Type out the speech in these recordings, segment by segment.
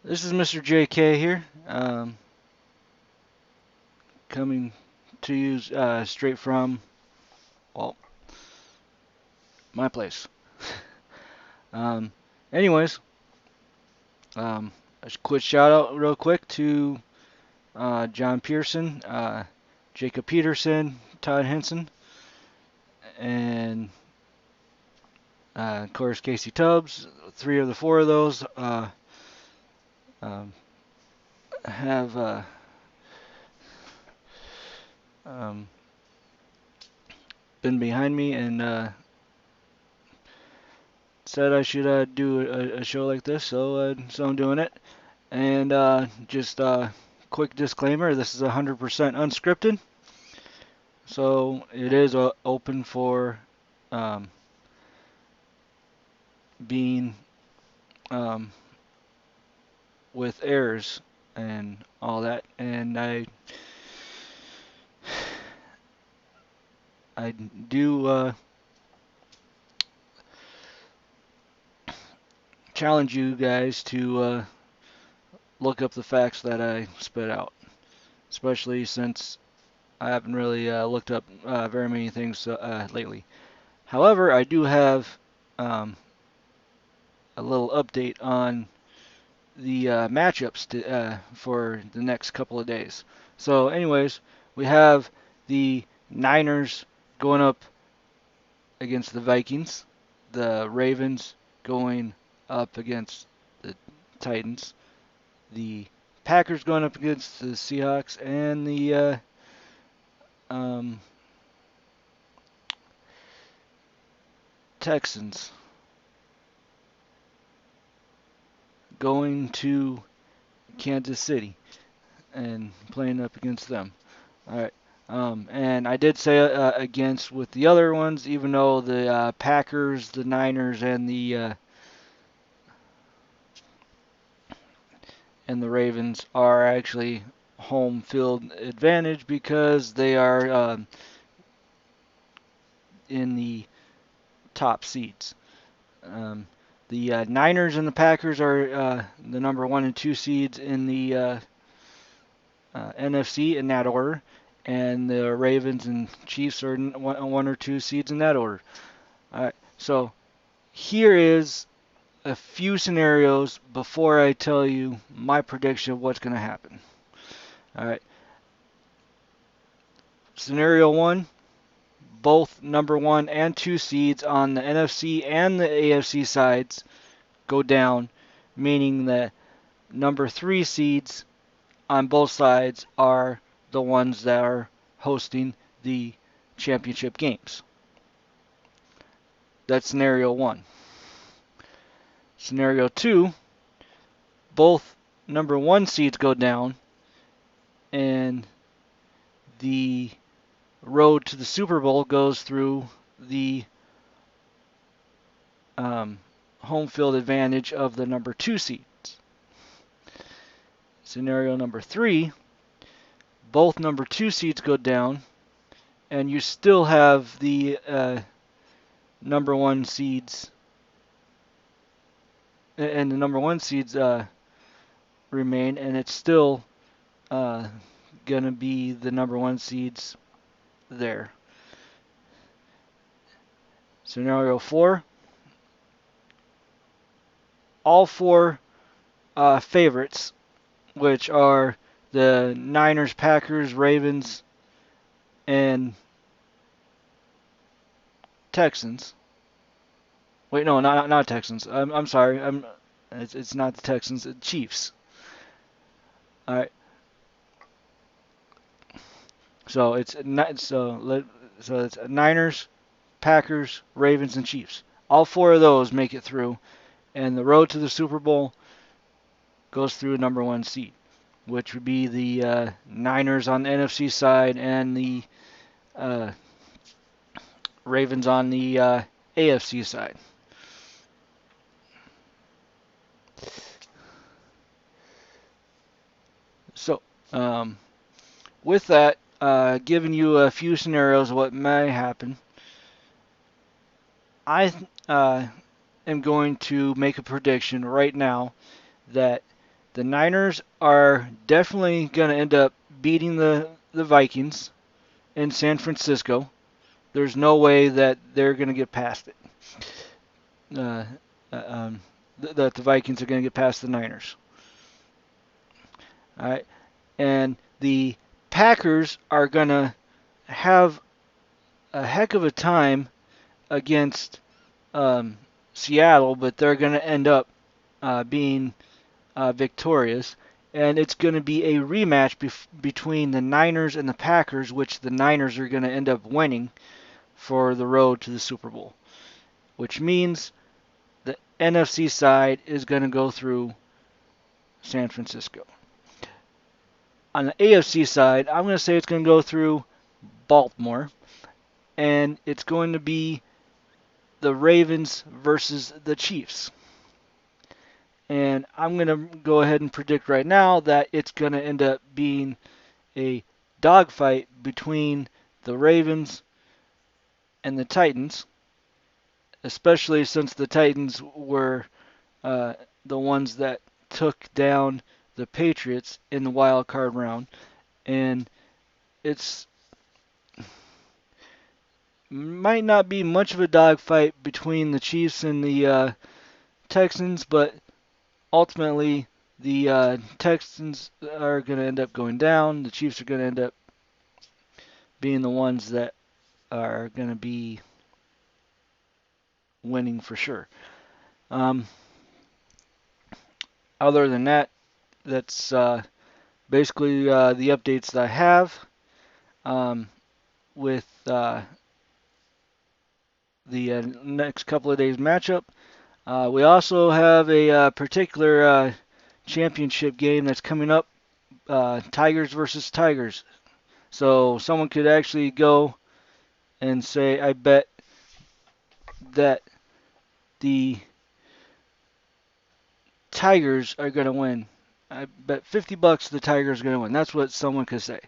This is Mr. JK here, coming to you straight from, well, my place. Um, anyways, a quick shout out real quick to John Pearson, Jacob Peterson, Todd Henson, and of course Casey Tubbs. Three of the four of those um, have um, been behind me and said I should do a show like this, so I'm doing it. And just quick disclaimer: this is 100% unscripted, so it is open for um, being um, with errors and all that. And I do challenge you guys to look up the facts that I spit out, especially since I haven't really looked up very many things lately. However, I do have um, a little update on the matchups for the next couple of days. So, anyways, we have the Niners going up against the Vikings, the Ravens going up against the Titans, the Packers going up against the Seahawks, and the um, Texans going to Kansas City and playing up against them. All right. And I did say against with the other ones, even though the Packers, the Niners, and the Ravens are actually home field advantage because they are in the top seeds. Um, the Niners and the Packers are the number 1 and 2 seeds in the NFC in that order, and the Ravens and Chiefs are 1 or 2 seeds in that order. All right, so here is a few scenarios before I tell you my prediction of what's going to happen. All right, scenario one: both number 1 and 2 seeds on the NFC and the AFC sides go down, meaning that number 3 seeds on both sides are the ones that are hosting the championship games. That's scenario one. Scenario two: both number 1 seeds go down, and the road to the Super Bowl goes through the um, home field advantage of the number 2 seeds. Scenario number three: both number 2 seeds go down, and you still have the number 1 seeds, and the number 1 seeds remain, and it's still uh, going to be the number 1 seeds there. Scenario 4: all 4 favorites, which are the Niners, Packers, Ravens, and Texans. Wait, no, not Texans. I'm sorry. It's not the Texans. It's Chiefs. All right. So it's Niners, Packers, Ravens, and Chiefs. All 4 of those make it through, and the road to the Super Bowl goes through number 1 seed, which would be the Niners on the NFC side and the uh, Ravens on the AFC side. So, with that, giving you a few scenarios of what may happen, I am going to make a prediction right now that The Niners are definitely going to end up beating the Vikings in San Francisco. There's no way that they're going to get past it. Uh, that the Vikings are going to get past the Niners. All right, and the Packers are going to have a heck of a time against um, Seattle, but they're going to end up being victorious. And it's going to be a rematch between the Niners and the Packers, which the Niners are going to end up winning for the road to the Super Bowl, which means the NFC side is going to go through San Francisco. On the AFC side, I'm going to say it's going to go through Baltimore, and it's going to be the Ravens versus the Chiefs. And I'm going to go ahead and predict right now that it's going to end up being a dogfight between the Ravens and the Titans, especially since the Titans were the ones that took down the Patriots in the wild card round. And it's might not be much of a dogfight between the Chiefs and the Texans, but ultimately the Texans are going to end up going down. The Chiefs are going to end up being the ones that are going to be winning for sure. Other than that, that's basically the updates that I have with the next couple of days matchup. We also have a particular championship game that's coming up, Tigers versus Tigers. So someone could actually go and say, I bet that the Tigers are going to win. I bet $50 the Tigers are going to win. That's what someone could say.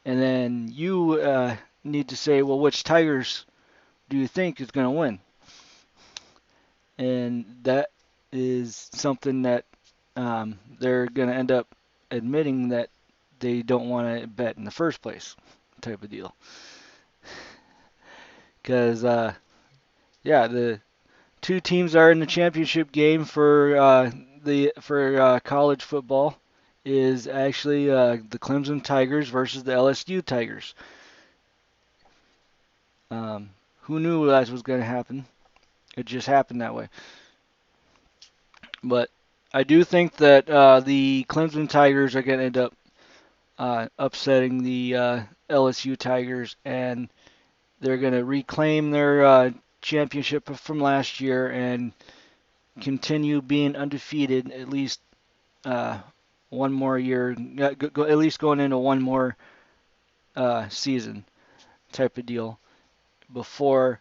And then you need to say, well, which Tigers do you think is going to win? And that is something that they're going to end up admitting that they don't want to bet in the first place, type of deal. Because, yeah, the two teams are in the championship game for college football is actually the Clemson Tigers versus the LSU Tigers. Who knew that was going to happen? It just happened that way. But I do think that the Clemson Tigers are going to end up upsetting the LSU Tigers, and they're going to reclaim their championship from last year and continue being undefeated at least one more year, at least going into one more season type of deal before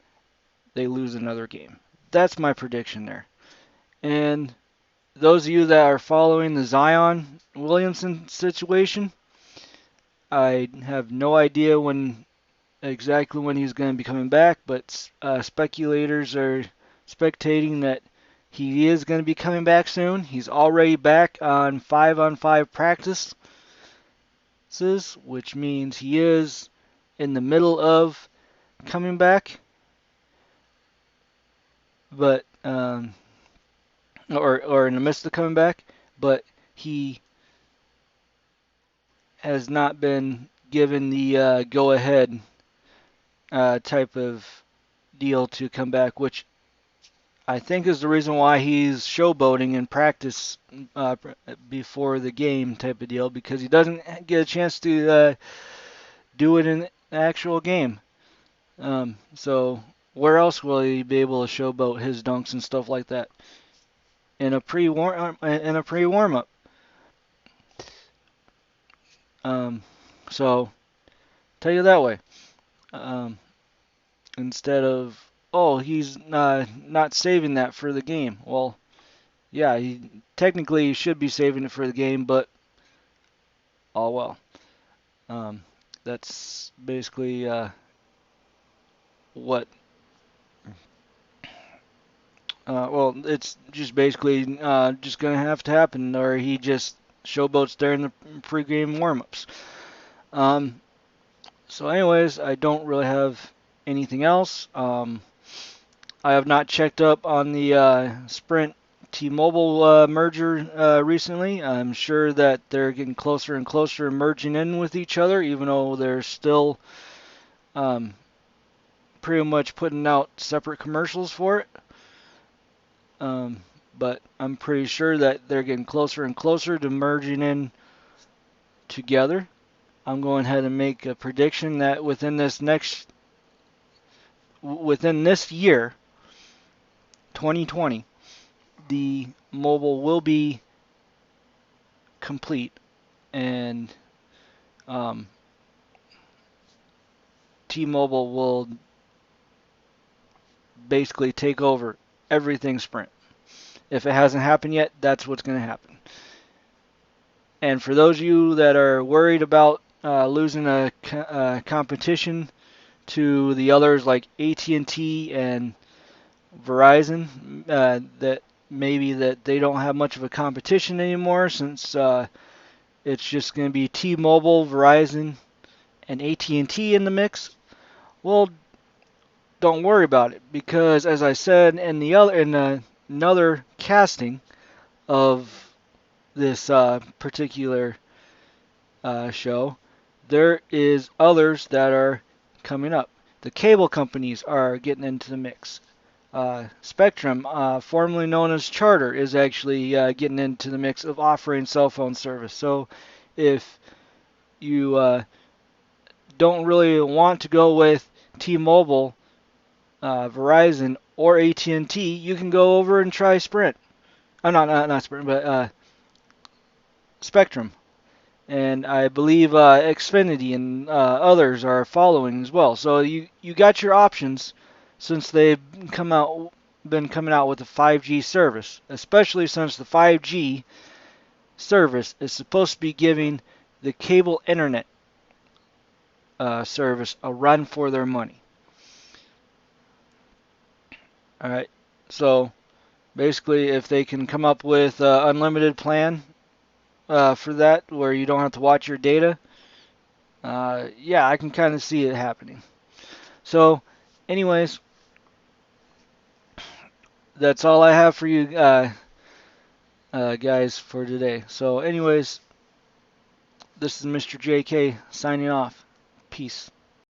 they lose another game. That's my prediction there. And those of you that are following the Zion Williamson situation, I have no idea exactly when he's going to be coming back, but speculators are spectating that he is going to be coming back soon. He's already back on 5-on-5 practices, which means he is in the middle of coming back, but or in the midst of coming back, but he has not been given the go-ahead type of deal to come back, which I think is the reason why he's showboating in practice before the game type of deal, because he doesn't get a chance to do it in the actual game. So where else will he be able to showboat his dunks and stuff like that? In a pre-warm up. So tell you that way. Um, Instead of, oh, he's not saving that for the game. Well, yeah, he technically should be saving it for the game, but oh well. That's basically what Well, it's just basically just gonna have to happen, or he just showboats during the pregame warmups. Um, so, anyways, I don't really have anything else. I have not checked up on the Sprint T-Mobile merger recently. I'm sure that they're getting closer and closer merging in with each other, even though they're still um, pretty much putting out separate commercials for it. Um, but I'm pretty sure that they're getting closer and closer to merging in together. I'm going ahead and make a prediction that within this year, 2020, the mobile will be complete, and um, T-Mobile will basically take over everything Sprint. If it hasn't happened yet, that's what's going to happen. And for those of you that are worried about losing a competition to the others like AT&T and Verizon, that maybe that they don't have much of a competition anymore, since it's just going to be T-Mobile, Verizon, and AT&T in the mix. Well, don't worry about it, because as I said in another casting of this particular show, there is others that are coming up. The cable companies are getting into the mix. Spectrum, formerly known as Charter, is actually getting into the mix of offering cell phone service. So if you don't really want to go with T-Mobile, Verizon, or AT&T, you can go over and try Sprint. Not Sprint, but Spectrum. And I believe Xfinity and others are following as well. So you got your options, since they've been coming out with a 5G service, especially since the 5G service is supposed to be giving the cable internet service a run for their money. All right. So basically, if they can come up with an unlimited plan for that, where you don't have to watch your data, yeah, I can kind of see it happening. So, anyways, that's all I have for you guys for today. So, anyways, this is Mr. JK signing off. Peace.